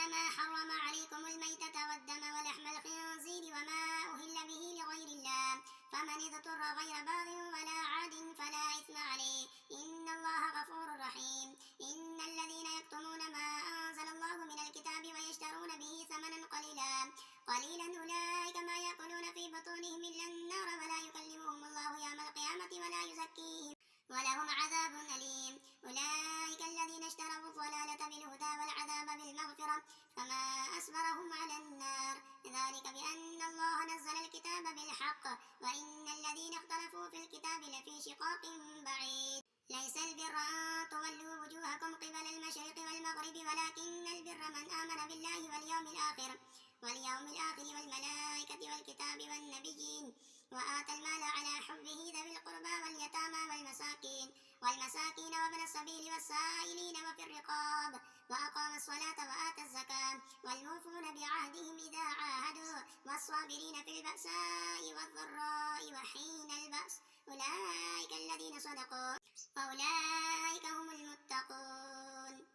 إنما حرم عليكم الميتة والدم ولحم الخنزير وما أهل به لغير الله، فمن اضطر غير باغ ولا عاد فلا إثم عليه، إن الله غفور رحيم. إن الذين يكتمون ما أنزل الله من الكتاب ويشترون به ثمنا قليلا أولئك ما يأكلون في بطونهم إلا النار ولا يكلمهم الله يوم القيامة ولا يزكيهم ولهم عذاب أليم. أولئك الذين اشتروا الضلالة بالهدى والعذاب بالمغفرة فما أصبرهم على النار، ذلك بأن الله نزل الكتاب بالحق وإن الذين اختلفوا في الكتاب لفي شقاق بعيد. ليس البر أن تولوا وجوهكم قبل المشرق والمغرب ولكن البر من آمن بالله واليوم الآخر والملائكة والكتاب والنبيين وآتى المال على حبه ذوي القربى واليتامى والمساكين وابن السبيل والسائلين وفي الرقاب وأقام الصلاة وآتى الزكاة والموفون بعهدهم إذا عاهدوا والصابرين في البأساء والضراء وحين البأس، أولئك الذين صدقوا وأولئك هم المتقون.